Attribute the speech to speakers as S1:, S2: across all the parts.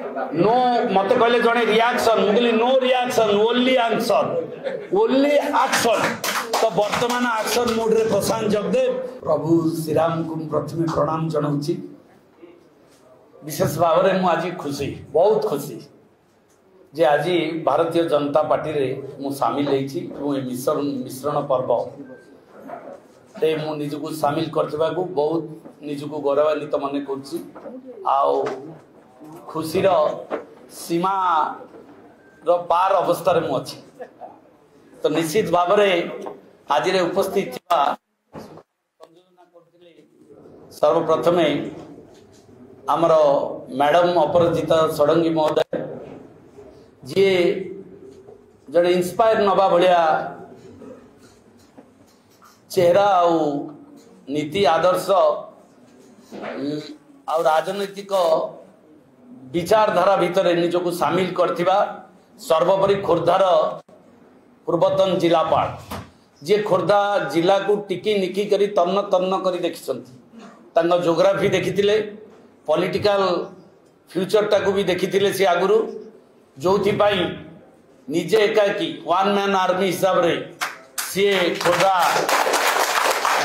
S1: No मत कहले जड़े रिएक्शन मुझे नो रिएक्शन ओनली एक्शन तो वर्तमान एक्शन मोड रे प्रशांत जगदेव प्रभु श्रीराम को प्रथम प्रणाम जनाऊँगी विशेष भाव में मुझे आज खुशी बहुत खुशी जे आज भारतीय जनता पार्टी रे मु सामिल मिश्रण पर्व ते मु निजको सामिल करथिबा को बहुत निजको गौरवान्वित मन करछि आउ खुशीर सीमा रो पार अवस्था रे मु अछि तो निश्चित भाव में आज रे उपस्थित थिबा संयोजना करथिले सर्वप्रथम आमर मैडम अपराजिता षडंगी महोदय जी जड़े इंस्पायर नवा भाया चेहरा आउ नीति आदर्श आ राजनैतिक विचारधारा भितर निजको सामिल करथिबा सर्वोपरि खोर्धार पूर्वतन जिलापाल जे खोर्धा जिला को टिकी निकी करी तन्न तन्न करी देखिसंती जोग्राफी देखिथिले पॉलिटिकल फ्यूचर टाको भी देखिथिले से आगुरु जोथि पाई निजे एकाकी वन मैन आर्मी हिसाब रे सी खोर्धा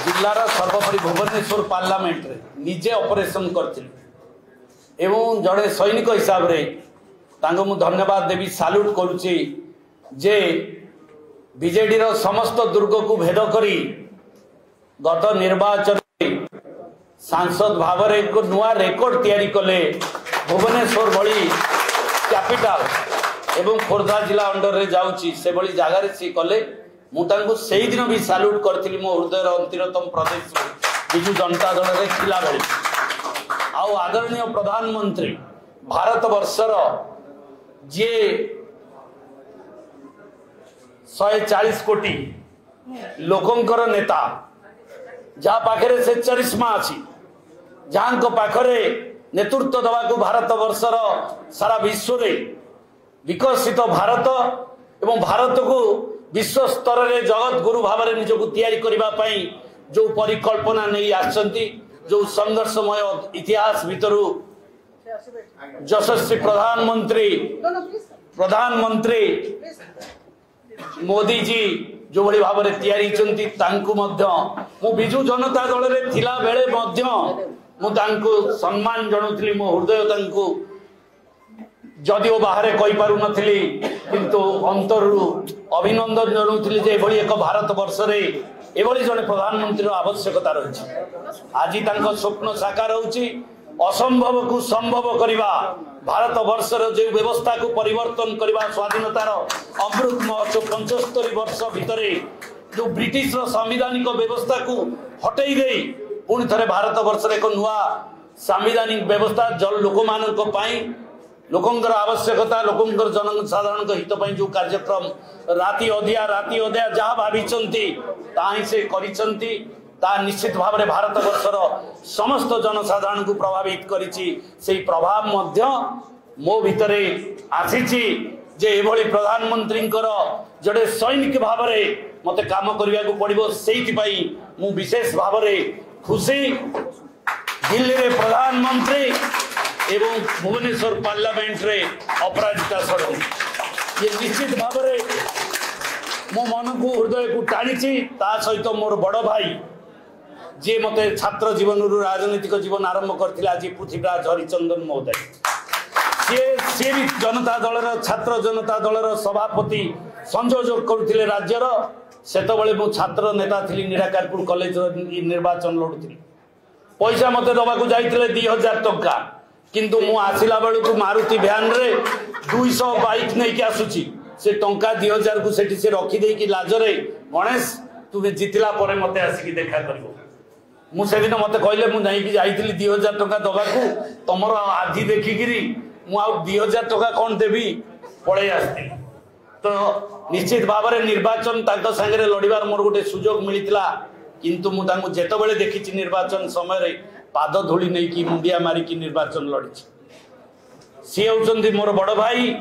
S1: जिलार सर्वोपरि भुवनेश्वर पार्लियामेंट रे निजे ऑपरेशन करथिले एवं जड़े सैनिक हिसाब रे तांको मु धन्यवाद देवी साल्यूट करूची जे बीजेडी रो समस्त दुर्ग को भेद करी गत निर्वाचन सांसद भाव रे एक नुआ रेकॉर्ड तैयारी कले भुवनेश्वर भली कैपिटल एवं खोर्धा जिला अंडर रे जाउची से भली जगह रे सी कले मु तांको सेही दिन भी साल्यूट करथिली मो हृदय रो अंतिरतम प्रदेश बिजू जनता दल रे खिला बेले आउ आदरणीय प्रधानमंत्री भारत वर्षर जे 140 कोटी लोकंकर नेता जहाँ पाखरे से चरिश्मा अच्छी जहाँ को पाखरे नेतृत्व दवा को भारत वर्षर सारा विश्व रे विकसित भारत एवं भारत को विश्व स्तर रे जगत गुरु भाव में निजको तैयारी करबा पई जो परिकल्पना नहीं आछंती जो संघर्षमय इतिहास भितरु यशस्वी प्रधानमंत्री मोदी जी जो भली भाव में तैयारी चंती तांकु मध्य मु बिजू जनता दल रे थिला बेले मध्य मु तांकु सम्मान जणुतली मो हृदय तांकु जदिओ बाहरे कहि पारु नथिली किंतु अंतरु अभिनंदन जणुतली जे भली एक भारत वर्ष रे एभली जने प्रधानमंत्री आवश्यकता रही आज तांको स्वप्न साकार होची असंभव को संभव करिबा भारत वर्षर जो व्यवस्था को परिवर्तन करबा स्वाधीनतार अमृत महोत्सव 75 वर्ष भितरे जो ब्रिटिश संवैधानिक व्यवस्था को हटई दे पुणी थे भारत वर्ष एक नुआ संवैधानिक व्यवस्था जल लोक मानक पाई लोकंकर आवश्यकता लोकंकर जनसाधारण हित पाई जो कार्यक्रम राति अधिया जहाँ भावी से करिसंती ता निश्चित भाव में भारत वर्षर समस्त जनसाधारण को प्रभावित करिछि से प्रभाव मध्य मो भितरे आसीछि जे एभली प्रधानमंत्री जड़े सैनिक भाव में मते काम करबा को पड़िबो सेहि पई मु विशेष भाव में खुशी दिल्ली रे प्रधानमंत्री एवं भुवनेश्वर पार्लियामेंट रे अपराजिता षडंगी ये निश्चित भाव में मो मन को हृदय को टाणी ता सहित मोर बड़ भाई जे मते छात्र जीवन राजनीतिक जीवन आरंभ करथिले आज पृथ्वीराज हरिचंदन महोदय सी भी जनता दल छात्र जनता दल सभापति संयोजक करथिले राज्यर सेतबेले मु छात्र नेता थिली निराकारपुर कॉलेज निर्वाचन लड़ुथि पैसा मते दबा को जाइथिले 2000 टंका किंतु मु आसिला बेलू को मारुति भ्यान रे 200 बाइक नहीं के आसुची से टंका 2000 को सेठी से रखी दे कि लाजरे गणेश तुमे जितिला परे मते आसिकी देखा करबो मु से दिन मते कहले मु नहीं कि जाइथिली 2000 टंका दबा को तमरो आधी देखिकिरी मु आ 2000 टंका कोन देबी पळे आस्ती तो निश्चित भाव में निर्वाचन तांको संगे लड़िबार मोर गोटे सुजोग मिलितिला किंतु मु तांको जेतबेले देखिछि निर्वाचन समय रे पाद धूली नहीं कि मुंडिया मारी की निर्वाचन लड़िछि सी होउचंदी मोर बड़ भाई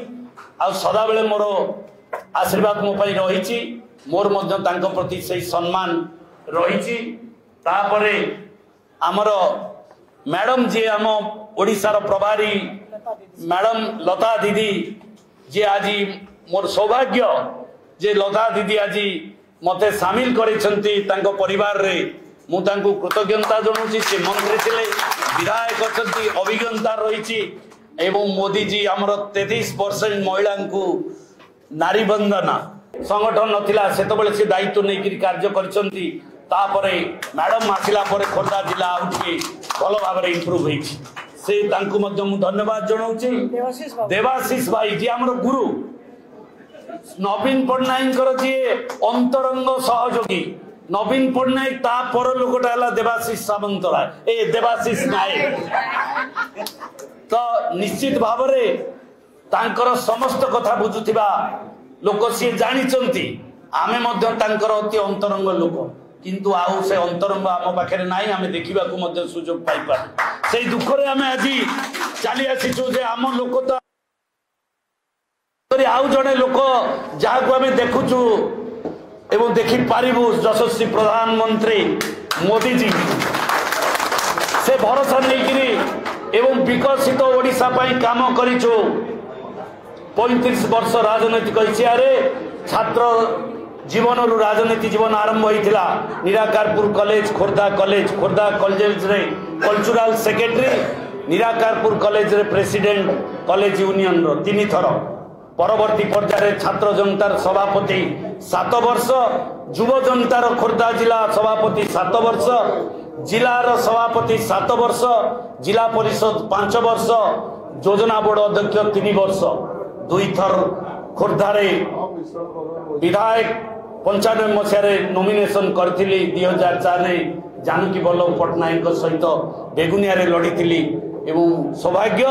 S1: आ सदा बेले मोर आशीर्वाद मो पई रहिछि मोर मध्य तांको प्रति सही सम्मान रहिछि तापरे आमर मैडम जी आम ओडिशार प्रभारी मैडम लता दीदी जे आज मोर सौभाग्य जे लता दीदी आज मते सामिल कर परिवार रे मु तांको कृतज्ञता जनाऊँ। से मंत्री थे विधायक अच्छा अभिज्ञता रही एवं मोदी जी आमर 33% महिला को नारी बंदना संगठन नथिला सेतबेले से दायित्व नहीं कार्य करछंती। तापरे मैडम आसिला परे खोर्धा जिला आउट भल भाव इम्प्रूव होईछि से तांको मध्य मु धन्यवाद जनाऊँची। देवाशीष भाई जी आमर गुरु नवीन पट्टनायक जी अंतरंग सहयोगी नवीन पट्टनायक ता पर लोकटा हला देवाशीष सामंतराय ए देवाशीष नायक तो निश्चित भाव रे तांकर समस्त कथा बुझुथिबा लोक सी जानिचंती आमे मध्य तांकर अति अंतरंग लोक किंतु आउ से अंतरंग आम पाखे नाई आमे देखिबा को मध्य सुजोग पाई पार से दुख रे आमे आज चली आसीचु जे आम लोक तो आउ जड़े लोक जहाँ को आम देखुचु एवं देखी पारिबु यशस्वी प्रधानमंत्री मोदी जी से भरोसा नहीं एवं विकसित ओडिशा पाई काम करिचु। 35 वर्ष राजनैतिक इतिहारे छात्र जीवन रु राजनीति जीवन आरंभ होइथिला। निराकारपुर कॉलेज खोर्धा कॉलेज रे कल्चरल सेक्रेटरी निराकारपुर कॉलेज रे प्रेसिडेंट कॉलेज यूनियन रो 3 थर परवर्ती पर्यायर छात्र जनतार सभापति 7 वर्ष युव जनतार खोर्धा जिला सभापति 7 वर्ष जिलार सभापति 7 वर्ष जिला परिषद 5 वर्ष योजना बोर्ड अध्यक्ष 3 वर्ष 2 थर खोर्धारे विधायक 95 मसीह नॉमिनेशन करथिली 2004 जानकी वल्लभ पट्टनायक सहित बेगुनिया लड़ी एवं सौभाग्य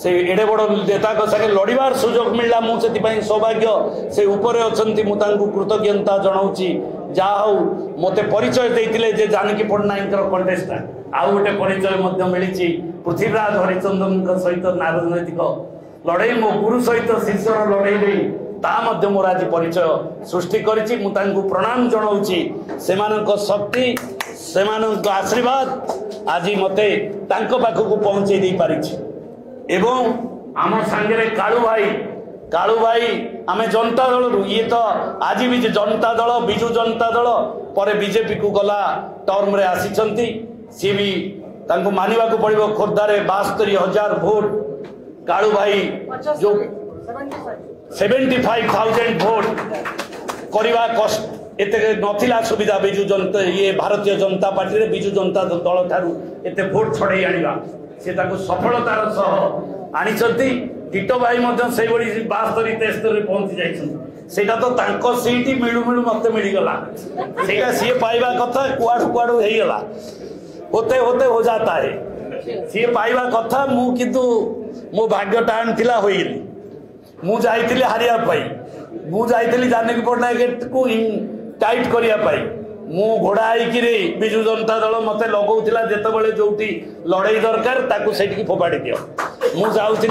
S1: से एडे बड़ नेता सागे लड़ार सुजोग मिलला मुझे सौभाग्य से ऊपर अच्छी मुझे कृतज्ञता जनाऊँगी। जहा हूँ मत परिचय देते जे जानकी पट्टनायक कंटेस्टांट आउ गोटे परिचय मिली पृथ्वीराज हरिचंदन सहित राजनैतिक लड़ाई मो गुरु सहित शिष्यर लड़ाई ता मोर आज परिचय सृष्टि करिछि। मु तांको प्रणाम जनाऊँगी से शक्ति से आशीर्वाद आज मते तांको पाखकु पहुँचे दे पारिछि। एवं आम सांगे कालू भाई आमे जनता दल रु ये तो आज भी जनता दल बिजु जनता दल पर बीजेपी को गला टर्म रे आसी सी भी तांको मानिबा को पड़िबो। खोर्धा रे 72,000 वोट कालू भाई जो 75,000 वोट करवा कष्ट एते नथिला सुविधा बिजु जनता ये भारतीय जनता पार्टी रे बिजु जनता दल ठारू एते वोट छड़े आनिबा से सफलतार सह आनी टीटो भाई 72 73 पहुंची जाइछन तो तांको सीट मिलू मिलू मत मिलगला सेटा सी पाइबा कथा कुआडू कुआडू हे गला होते होते हो जाता है सी पाइबा कथा मु किंतु मो भाग्य टाण थिला होइली मु जाइतिली हारिया पाई मु जाइतिली जानकी पट्टनायक को टाइट करिया पाई मु घोड़ा विजु जनता दल मत लगौला जिते जो लड़ाई दरकार ताकू से फोपाड़ी दियो मु जाऊँगी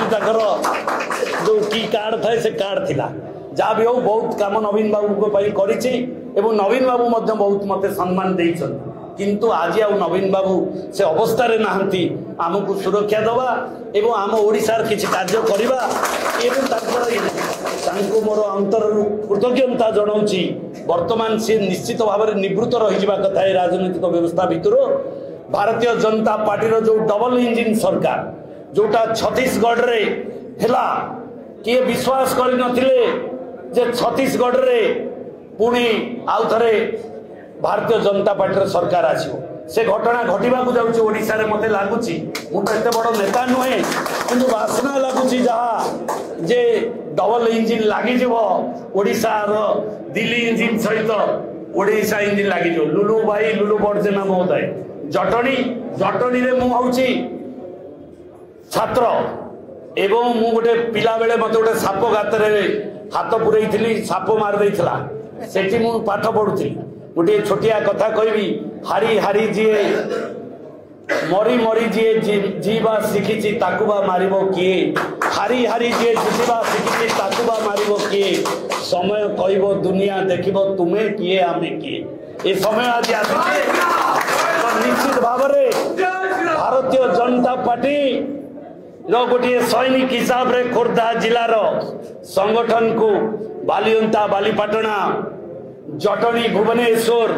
S1: जो की कार्ड थाए से कार्ड थिला जहाँ भी हो बहुत काम नवीन बाबू को करिछि एवं नवीन बाबू बहुत मत सम्मान देइछन किंतु आज आ नवीन बाबू से अवस्था रे नाहंती आमको सुरक्षा दवा एवं आम ओडिशार किछि कार्य करबा एवं तांको मोर अंतर कृतज्ञता जनाऊँगी। वर्तमान से निश्चित भाव में निवृत्त रही कथा है राजनीतिक व्यवस्था भितर भारतीय जनता पार्टी जो डबल इंजिन सरकार जोटा छत्तीसगढ़ रे हेला किए विश्वास कर नथिले जे छत्तीसगढ़ रे पुणी आउ थरे भारतीय जनता पार्टी सरकार आसियो से घटना घटवा जाऊँगी ओडिशा रे मते लागुची मुझे एत बड़ नेता नुहे किंतु वासना लगुची जहाँ जे डबल इंजिन लगी ओडिशार दिल्ली इंजिन सहित ओडिशा इंजिन लगी लुलु भाई लुलु बड़जेना महोदय जटणी रे मु होउची छात्र एवं मु गोटे पिला बेले मते गोटे साप गात हाथ पुरई साप मार देइथला सेठी मु पाठ पढुथि गोटे छोटिया कथा कहबी हारी हारी जी मरी मरी जी जीवा शिखी ताकुबा मारिबो किए हारी हारी जी जीवा शिखी ताकुबा मारिबो किए समय कहबो दुनिया देखिबो तुमे किए आमे किए ए समय आज आसी निश्चित भाव में भारतीय जनता पार्टी गोटे सैनिक हिसाब रे खोर्धा जिलार संगठन को बालियंता बालीपाटना जटनी भुवनेश्वर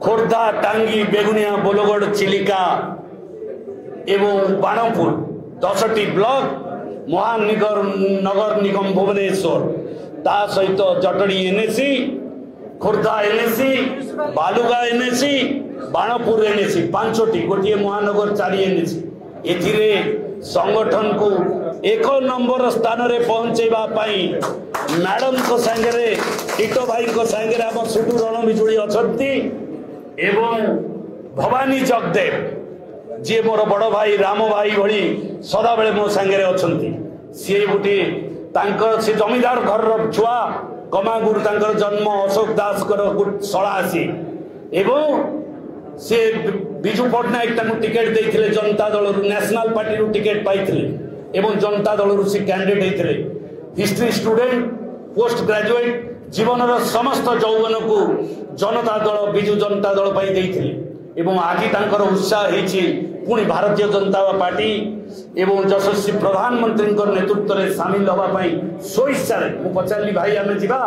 S1: खोर्धा टांगी बेगुनिया बोलगढ़ चिलिका एवं बाणपुर 10टी ब्लॉक महानगर नगर निगम भुवनेश्वर ता सहित Jatni NAC Khordha NAC Baluga NAC Banapur NAC 5टी गोटे महानगर 4 एनएसी एथिरे संगठन को 1 नंबर स्थान रे पहुंचेबा पाई मैडम को संगे टीटो भाई को संगे आम सुटू रण बिजुड़ी अछंती एवं भवानी जगदेव जी मोर बड़ भाई राम भाई भली सदा बेले मो संगे अछंती सी गोटे से जमीदार घर छुआ कमागुरु तांकर जन्म अशोक दास शलासी एवं से विजु पट्टनायक टिकेट देते Janata Dal national party ticket पाई एवं जनता दल से कैंडिडेट होते हिस्ट्री स्टूडेंट पोस्ट ग्रेजुएट जीवन समस्त यौवन को जनता दल विजु जनता दल पाई एवं आज तांकर उत्साह होती पुणी भारतीय जनता पार्टी एवं यशस्वी प्रधानमंत्री नेतृत्व में सामिल होगापाई सोइच्छा मुझे पचारि भाई आम जा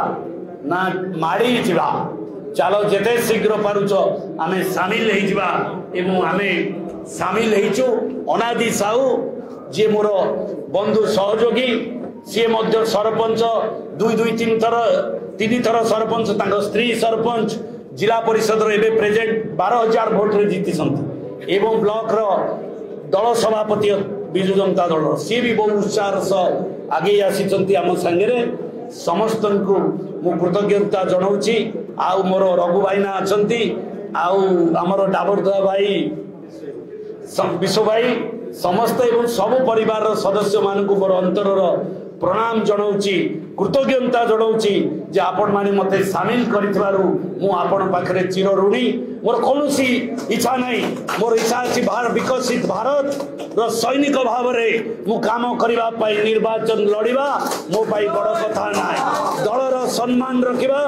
S1: ना माड़ी जा चलो जिते शीघ्र पारुच आम सामिल आम सामिल होचु अनादि साहू जी मोर बंधु सहयोगी सी सरपंच 2-3 थर सरपंच स्त्री सरपंच जिला परिषद प्रेजेंट 12,000 भोट रे जीति एवं ब्लॉक दल सभापति विजु जनता दल सी भी बहुत उत्साह सह आगे आसी आम सांगे समस्त को मु कृतज्ञता जनाऊँगी आउ मोर रघु भाईना अच्छा आमर डाबरदा भाई विश्व भाई समस्त एवं सब परिवार सदस्य मान मोर अंतर प्रणाम जनाऊँगी कृतज्ञता जनाऊँगी जे आपण माने मते सामिल करिथबारु मु आपण पाखरे चिर ऋणी मोर कोनोसी इच्छा नहीं मोर इच्छा अछि भारत विकसित भारत रो सैनिक भाव रे मु काम करिबा पाई निर्वाचन लड़िबा मो पाई बड़ कथा नाय दल रो सम्मान रखिबा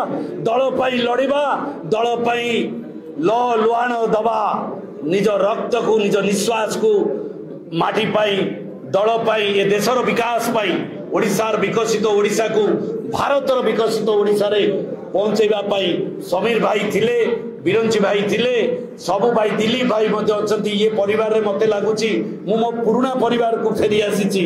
S1: दल पाई लड़िबा दल पाई लुआण दबा निज रक्त को निज निश्वास को माटी पाई दल पाई ए देशर विकास पाई ओडिशार विकसित ओडिशा को भारतर विकसित ओडिशा रे पहुंचेबा पाई समीर भाई थिले बिरंची भाई थिले सबु भाई दिलीप भाई मते अछंती ये परिवार रे मते लागुची मु मो पुराना परिवार को फेरी आसीची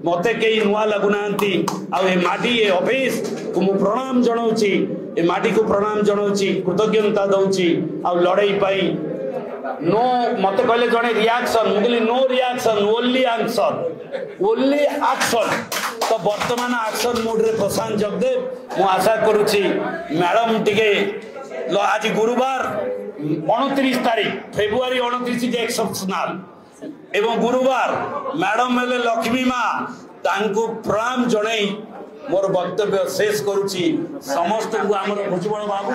S1: मते केई नुआ लागुनांती आ ए माटी ए ऑफिस को मु प्रणाम जणाउची ए माटी को प्रणाम जणाउची कृतज्ञता दउची आ लड़ाई पाई नो मत कहले जने रिएक्शन मुगली नो रिएक्शन ओनली एक्शन तो वर्तमान एक्शन मोड रे प्रशांत जगदेव मु आशा करूची मैडम टिके आज गुरुवार 29 तारीख फेब्रुआरी 29 जे एक्सेप्शनल एवं गुरुवार मैडम मेले लक्ष्मी माँ तांको प्रणाम जणाई मोर वक्तव्य शेष करूची समस्त को आमर भुजबल बाबू